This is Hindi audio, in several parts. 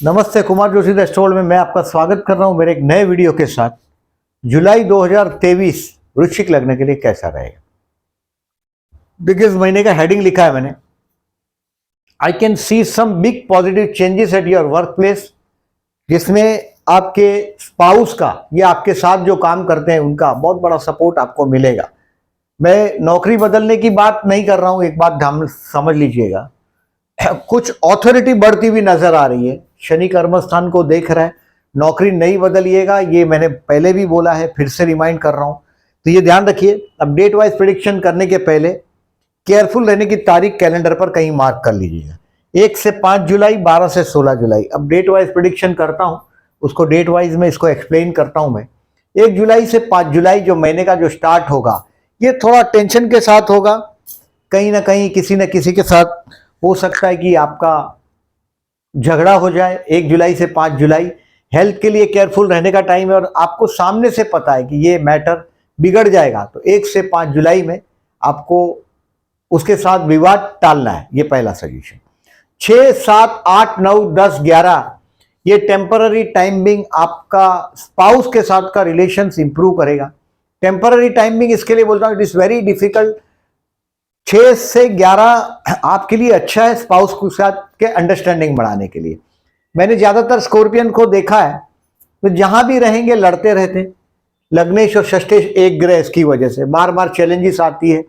नमस्ते, कुमार जोशी एस्ट्रोवर्ल्ड में मैं आपका स्वागत कर रहा हूं मेरे एक नए वीडियो के साथ। जुलाई 2023 वृश्चिक लग्न के लिए कैसा रहेगा? देखिए, इस महीने का हेडिंग लिखा है मैंने, I can see some big positive changes at your work place, जिसमें आपके स्पाउस का या आपके साथ जो काम करते हैं उनका बहुत बड़ा सपोर्ट आपको मिलेगा। मैं नौकरी बदलने की बात नहीं कर रहा हूं, एक बात ध्यान समझ लीजिएगा। कुछ ऑथोरिटी बढ़ती हुई नजर आ रही है, शनि कर्मस्थान को देख रहा है। नौकरी नहीं बदलिएगा, ये मैंने पहले भी बोला है, फिर से रिमाइंड कर रहा हूं, तो ये ध्यान रखिए। अब डेट वाइज प्रिडिक्शन करने के पहले केयरफुल रहने की तारीख कैलेंडर पर कहीं मार्क कर लीजिएगा। 1 से 5 जुलाई, 12 से 16 जुलाई। अब डेट वाइज प्रिडिक्शन करता हूं, उसको डेट वाइज में इसको एक्सप्लेन करता हूं मैं। 1 जुलाई से 5 जुलाई जो महीने का जो स्टार्ट होगा, ये थोड़ा टेंशन के साथ होगा। कहीं ना कहीं किसी न किसी के साथ हो सकता है कि आपका झगड़ा हो जाए। 1 जुलाई से 5 जुलाई हेल्थ के लिए केयरफुल रहने का टाइम है, और आपको सामने से पता है कि ये मैटर बिगड़ जाएगा, तो 1 से 5 जुलाई में आपको उसके साथ विवाद टालना है। ये पहला सजेशन। 6, 7, 8, 9, 10, 11 ये टेम्पररी टाइमिंग आपका स्पाउस के साथ का रिलेशंस इंप्रूव करेगा। टेम्पररी टाइमिंग इसके लिए बोलता हूँ, इट इज वेरी डिफिकल्ट। 6 से 11 आपके लिए अच्छा है स्पाउस के साथ के अंडरस्टैंडिंग बढ़ाने के लिए। मैंने ज्यादातर स्कॉर्पियन को देखा है, तो जहां भी रहेंगे लड़ते रहते। लग्नेश और षष्ठेश एक ग्रह, इसकी वजह से बार बार चैलेंजेस आती है,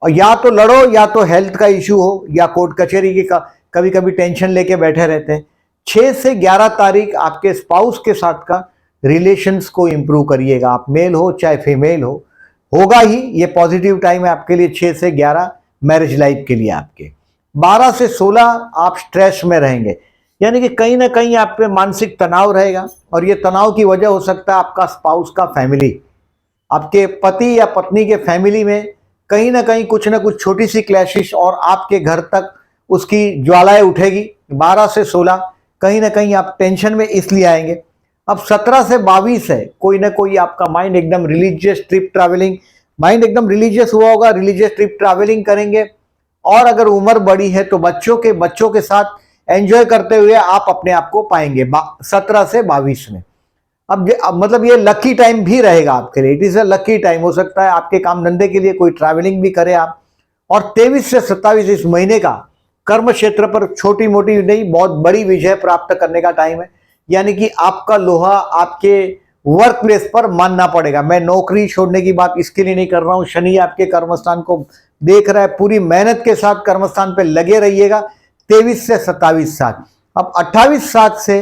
और या तो लड़ो या तो हेल्थ का इशू हो या कोर्ट कचहरी की कभी कभी टेंशन लेके बैठे रहते हैं। 6 से 11 तारीख आपके स्पाउस के साथ का रिलेशंस को इंप्रूव करिएगा। आप मेल हो चाहे फीमेल हो, होगा ही। ये पॉजिटिव टाइम है आपके लिए 6 से 11 मैरिज लाइफ के लिए आपके। 12 से 16 आप स्ट्रेस में रहेंगे, यानी कि कहीं ना कहीं आप पे मानसिक तनाव रहेगा, और ये तनाव की वजह हो सकता है आपका स्पाउस का फैमिली, आपके पति या पत्नी के फैमिली में कहीं ना कहीं कुछ ना कुछ छोटी सी क्लैशिश, और आपके घर तक उसकी ज्वालाएं उठेगी। 12 से 16 कहीं ना कहीं आप टेंशन में इसलिए आएंगे। अब 17 से 22 है, कोई ना कोई आपका माइंड एकदम रिलीजियस ट्रिप ट्रैवलिंग, माइंड एकदम रिलीजियस हुआ होगा, रिलीजियस ट्रिप ट्रैवलिंग करेंगे। और अगर उम्र बड़ी है तो बच्चों के साथ एंजॉय करते हुए आप अपने आप को पाएंगे 17 से 22 में। अब मतलब ये लकी टाइम भी रहेगा आपके लिए, it is a lucky time. हो सकता है आपके काम धंधे के लिए कोई ट्रैवलिंग भी करे आप। और 23 से 27 इस महीने का कर्म क्षेत्र पर छोटी मोटी नहीं, बहुत बड़ी विजय प्राप्त करने का टाइम है। यानी कि आपका लोहा आपके वर्क प्लेस पर मानना पड़ेगा। मैं नौकरी छोड़ने की बात इसके लिए नहीं कर रहा हूं, शनि आपके कर्मस्थान को देख रहा है, पूरी मेहनत के साथ कर्मस्थान पे लगे रहिएगा। 23 से 27 साल। अब 28 साल से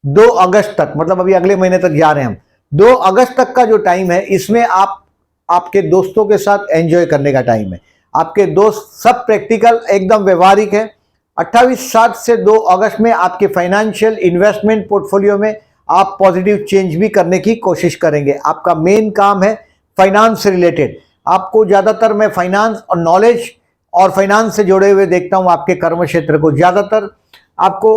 2 अगस्त तक, मतलब अभी अगले महीने तक जा रहे हैं हम, 2 अगस्त तक का जो टाइम है, इसमें आप आपके दोस्तों के साथ एंजॉय करने का टाइम है। आपके दोस्त सब प्रैक्टिकल एकदम व्यवहारिक है। 28 साल से 2 अगस्त में आपके फाइनेंशियल इन्वेस्टमेंट पोर्टफोलियो में आप पॉजिटिव चेंज भी करने की कोशिश करेंगे। आपका मेन काम है फाइनेंस से रिलेटेड। आपको ज्यादातर मैं फाइनेंस और नॉलेज और फाइनेंस से जुड़े हुए देखता हूं आपके कर्म क्षेत्र को। ज्यादातर आपको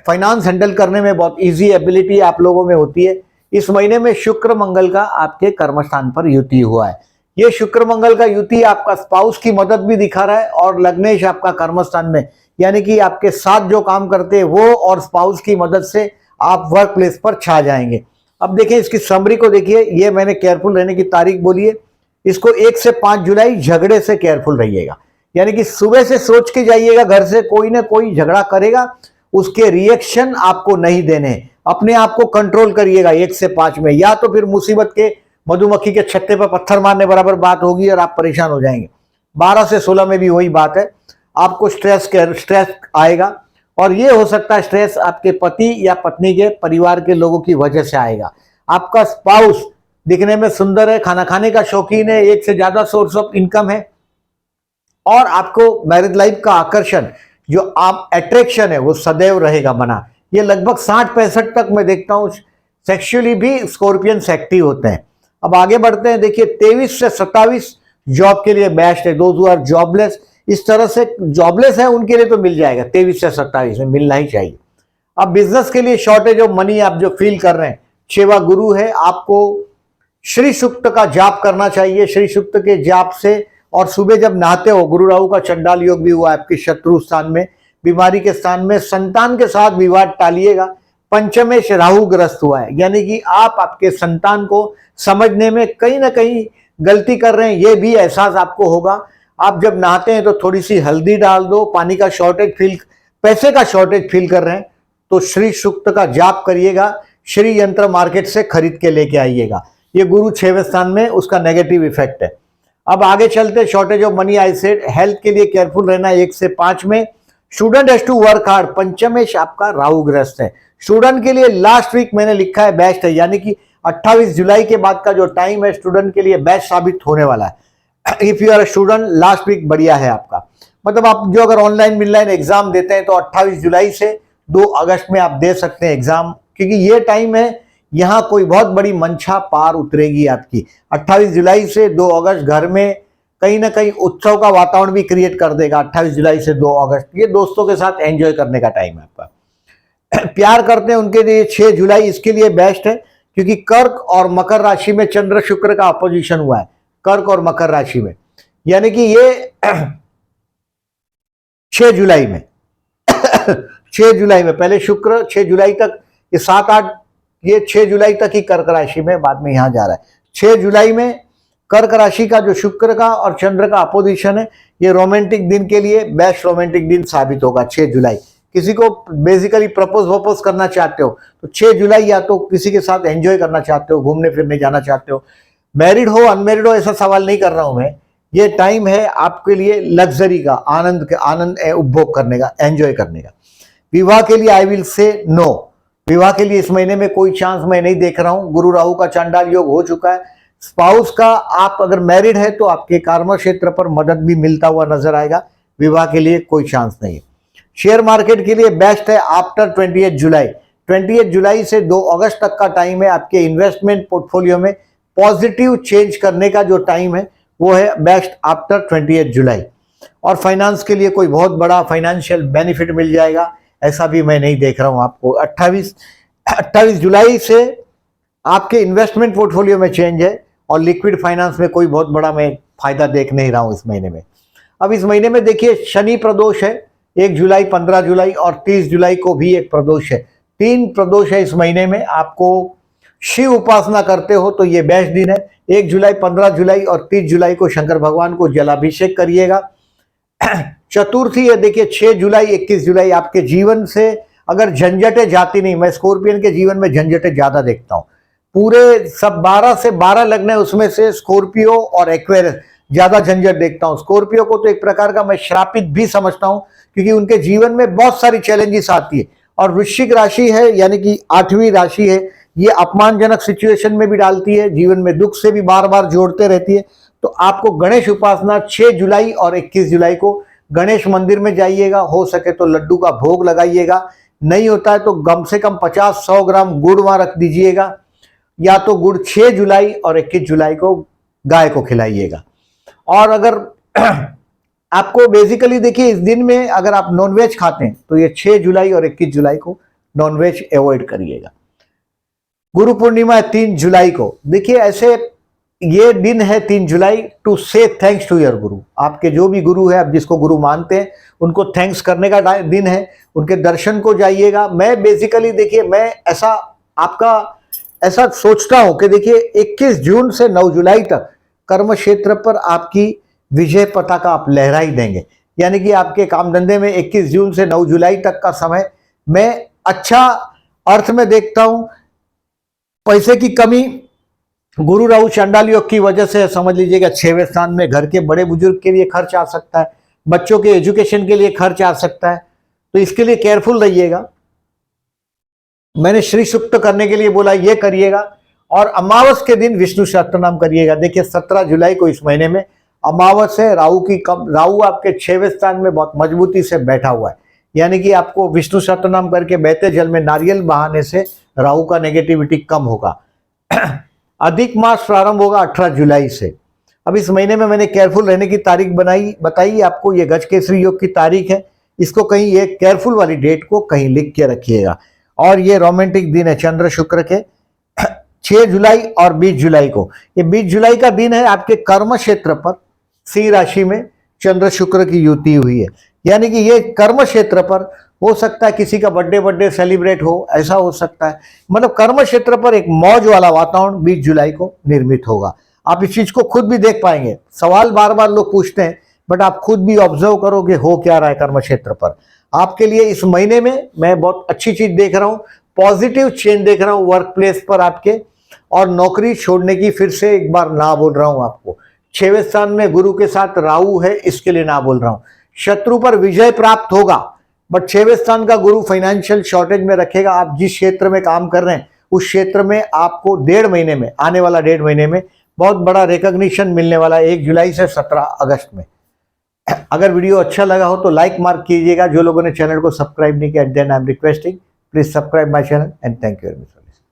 फाइनेंस हैंडल करने में बहुत इजी एबिलिटी आप लोगों में होती है। इस महीने में शुक्र मंगल का आपके कर्मस्थान पर युति हुआ है। ये शुक्र मंगल का युति आपका स्पाउस की मदद भी दिखा रहा है, और लग्नेश आपका कर्मस्थान में, यानी कि आपके साथ जो काम करते हैं वो और स्पाउस की मदद से आप वर्क प्लेस पर छा जाएंगे। अब देखिए इसकी समरी को देखिए, ये मैंने केयरफुल रहने की तारीख बोली है। इसको 1 से 5 जुलाई झगड़े से केयरफुल रहिएगा, यानी कि सुबह से सोच के जाइएगा, घर से कोई ना कोई झगड़ा करेगा, उसके रिएक्शन आपको नहीं देने, अपने आप को कंट्रोल करिएगा 1 से 5 में, या तो फिर मुसीबत के मधुमक्खी के छत्ते पर पत्थर मारने बराबर बात होगी और आप परेशान हो जाएंगे। 12 से 16 में भी वही बात है, आपको स्ट्रेस आएगा, और ये हो सकता है स्ट्रेस आपके पति या पत्नी के परिवार के लोगों की वजह से आएगा। आपका स्पाउस दिखने में सुंदर है, खाना खाने का शौकीन है, एक से ज्यादा सोर्स ऑफ इनकम है, और आपको मैरिज लाइफ का आकर्षण, जो आप अट्रैक्शन है, वो सदैव रहेगा बना। ये लगभग 60-65 तक मैं देखता हूं सेक्सुअली भी स्कॉर्पियंस एक्टिव होते हैं। अब आगे बढ़ते हैं। देखिए 23 से 27 जॉब के लिए बेस्ट है। दोज हु आर जॉबलेस, इस तरह से जॉबलेस है उनके लिए तो मिल जाएगा, 23 से 27 में मिलना ही चाहिए। अब बिजनेस के लिए शॉर्टेज ऑफ मनी आप जो फील कर रहे हैं, सेवा गुरु है, आपको श्री सूक्त का जाप करना चाहिए। श्री सूक्त के जाप से, और सुबह जब नहाते हो, गुरु राहु का चंडाल योग भी हुआ है आपके शत्रु स्थान में, बीमारी के स्थान में, संतान के साथ विवाद टालिएगा। पंचमेश राहु ग्रस्त हुआ है, यानी कि आप आपके संतान को समझने में कहीं ना कहीं गलती कर रहे हैं, ये भी एहसास आपको होगा। आप जब नहाते हैं तो थोड़ी सी हल्दी डाल दो, पानी का शॉर्टेज फील, पैसे का शॉर्टेज फील कर रहे हैं तो श्री सूक्त का जाप करिएगा, श्री यंत्र मार्केट से खरीद के लेके आइएगा। ये गुरु 6वें स्थान में, उसका नेगेटिव इफेक्ट है। अब आगे चलते, shortage of money I said, health के लिए केयरफुल रहना 1 से 5 में। Student has to work hard, पंचमेश आपका राहु ग्रस्त है। स्टूडेंट के लिए लास्ट वीक मैंने लिखा है बेस्ट है, यानी कि 28 जुलाई के बाद का जो टाइम है स्टूडेंट के लिए बेस्ट साबित होने वाला है। If you are student, last week बढ़िया है आपका। मतलब आप जो अगर ऑनलाइन मिडलाइन एग्जाम देते हैं तो 28 जुलाई से 2 अगस्त में आप दे सकते हैं एग्जाम, क्योंकि ये टाइम है, यहां कोई बहुत बड़ी मंशा पार उतरेगी आपकी। 28 जुलाई से 2 अगस्त घर में कहीं ना कहीं उत्सव का वातावरण भी क्रिएट कर देगा। 28 जुलाई से 2 अगस्त ये दोस्तों के साथ एंजॉय करने का टाइम है आपका। प्यार करते हैं उनके लिए 6 जुलाई इसके लिए बेस्ट है, क्योंकि कर्क और मकर राशि में चंद्र शुक्र का अपोजिशन हुआ है, कर्क और मकर राशि में, यानी कि ये 6 जुलाई में 6 जुलाई में, पहले शुक्र 6 जुलाई तक, ये 7-8, ये 6 जुलाई तक ही कर्क राशि में, बाद में यहां जा रहा है। 6 जुलाई में कर्क राशि का जो शुक्र का और चंद्र का अपोजिशन है, ये रोमांटिक दिन के लिए बेस्ट रोमांटिक दिन साबित होगा। 6 जुलाई किसी को बेसिकली प्रपोज वपोज करना चाहते हो तो 6 जुलाई, या तो किसी के साथ एंजॉय करना चाहते हो, घूमने फिरने जाना चाहते हो, मैरिड हो अनमैरिड हो ऐसा सवाल नहीं कर रहा हूं मैं। ये टाइम है आपके लिए लग्जरी का, आनंद उपभोग करने का, एंजॉय करने का। विवाह के लिए आई विल से नो, विवाह के लिए इस महीने में कोई चांस मैं नहीं देख रहा हूं। गुरु राहु का चांडाल योग हो चुका है। स्पाउस का, आप अगर मैरिड है तो आपके कार्म क्षेत्र पर मदद भी मिलता हुआ नजर आएगा। विवाह के लिए कोई चांस नहीं है। शेयर मार्केट के लिए बेस्ट है आफ्टर 28 जुलाई। 28 जुलाई से 2 अगस्त तक का टाइम है आपके इन्वेस्टमेंट पोर्टफोलियो में पॉजिटिव चेंज करने का जो टाइम है वो है बेस्ट आफ्टर 28 जुलाई। और फाइनेंस के लिए कोई बहुत बड़ा फाइनेंशियल बेनिफिट मिल जाएगा ऐसा भी मैं नहीं देख रहा हूं आपको। 28 जुलाई से आपके इन्वेस्टमेंट पोर्टफोलियो में चेंज है और लिक्विड फाइनेंस में कोई बहुत बड़ा मैं फायदा देख नहीं रहा हूं इस महीने में। अब इस महीने में देखिए शनि प्रदोष है, 1 जुलाई, 15 जुलाई और 30 जुलाई को भी एक प्रदोष है। 3 प्रदोष है इस महीने में। आपको शिव उपासना करते हो तो ये बेस्ट दिन है। 1 जुलाई, 15 जुलाई और 30 जुलाई को शंकर भगवान को जलाभिषेक करिएगा। चतुर्थी है देखिए 6 जुलाई, 21 जुलाई। आपके जीवन से अगर झंझटें जाती नहीं, मैं स्कॉर्पियन के जीवन में झंझटें ज्यादा देखता हूं। पूरे सब 12 से 12 लग्न है, उसमें से स्कॉर्पियो और एक्वेरियस ज्यादा झंझट देखता हूं। स्कॉर्पियो को तो एक प्रकार का मैं श्रापित भी समझता हूं, क्योंकि उनके जीवन में बहुत सारी चैलेंजेस आती है। और वृश्चिक राशि है, यानी कि 8वीं राशि है, ये अपमानजनक सिचुएशन में भी डालती है, जीवन में दुख से भी बार बार जोड़ते रहती है। तो आपको गणेश उपासना 6 जुलाई और 21 जुलाई को गणेश मंदिर में जाइएगा, हो सके तो लड्डू का भोग लगाइएगा, नहीं होता है तो कम से कम 50-100 ग्राम गुड़ वहां रख दीजिएगा, या तो गुड़ 6 जुलाई और 21 जुलाई को गाय को खिलाइएगा। और अगर आपको बेसिकली देखिए इस दिन में अगर आप नॉनवेज खाते हैं तो ये 6 जुलाई और 21 जुलाई को नॉनवेज अवॉइड करिएगा। गुरु पूर्णिमा है 3 जुलाई को। देखिए ऐसे ये दिन है 3 जुलाई टू से थैंक्स टू योर गुरु। आपके जो भी गुरु है, आप जिसको गुरु मानते हैं, उनको थैंक्स करने का दिन है, उनके दर्शन को जाइएगा। मैं बेसिकली देखिए मैं ऐसा सोचता हूं कि देखिए 21 जून से 9 जुलाई तक कर्म क्षेत्र पर आपकी विजय पताका आप लहरा ही देंगे। यानी कि आपके काम धंधे में 21 जून से 9 जुलाई तक का समय मैं अच्छा अर्थ में देखता हूं। पैसे की कमी गुरु राहु चांडाल योग की वजह से समझ लीजिएगा 6वें स्थान में, घर के बड़े बुजुर्ग के लिए खर्च आ सकता है, बच्चों के एजुकेशन के लिए खर्च आ सकता है, तो इसके लिए केयरफुल रहिएगा। मैंने श्री सुक्त करने के लिए बोला, ये करिएगा। और अमावस के दिन विष्णु सहस्त्र नाम करिएगा। देखिए 17 जुलाई को इस महीने में अमावस है। राहु आपके 6वें स्थान में बहुत मजबूती से बैठा हुआ है, यानी कि आपको विष्णु सहस्त्र नाम करके बहते जल में नारियल बहाने से राहु का नेगेटिविटी कम होगा। अधिक मास प्रारंभ होगा 18 जुलाई से। अब इस महीने में मैंने केयरफुल रहने की तारीख बताई आपको, ये गजकेसरी योग की तारीख है। इसको कहीं ये केयरफुल वाली डेट को कहीं लिख के रखिएगा। और ये रोमांटिक दिन है चंद्र शुक्र के 6 जुलाई और 20 जुलाई को। ये 20 जुलाई का दिन है आपके कर्म क्षेत्र पर सिंह राशि में चंद्र शुक्र की युति हुई है। यानी कि ये कर्म क्षेत्र पर हो सकता है किसी का बर्थडे सेलिब्रेट हो, ऐसा हो सकता है। मतलब कर्म क्षेत्र पर एक मौज वाला वातावरण 20 जुलाई को निर्मित होगा। आप इस चीज को खुद भी देख पाएंगे। सवाल बार बार लोग पूछते हैं, बट आप खुद भी ऑब्जर्व करोगे हो क्या रहा है कर्म क्षेत्र पर। आपके लिए इस महीने में मैं बहुत अच्छी चीज देख रहा हूं, पॉजिटिव चेंज देख रहा हूं वर्क प्लेस पर आपके। और नौकरी छोड़ने की फिर से एक बार ना बोल रहा हूं आपको। 6वें स्थान में गुरु के साथ राहु है, इसके लिए ना बोल रहा हूं। शत्रु पर विजय प्राप्त होगा, बट 6वें स्थान का गुरु फाइनेंशियल शॉर्टेज में रखेगा। आप जिस क्षेत्र में काम कर रहे हैं उस क्षेत्र में आपको 1.5 महीने में, आने वाला 1.5 महीने में बहुत बड़ा रिकॉग्निशन मिलने वाला है 1 जुलाई से 17 अगस्त में। अगर वीडियो अच्छा लगा हो तो लाइक मार्क कीजिएगा। जो लोगों ने चैनल को सब्सक्राइब नहीं किया, then I am requesting please subscribe my channel and thank you very much.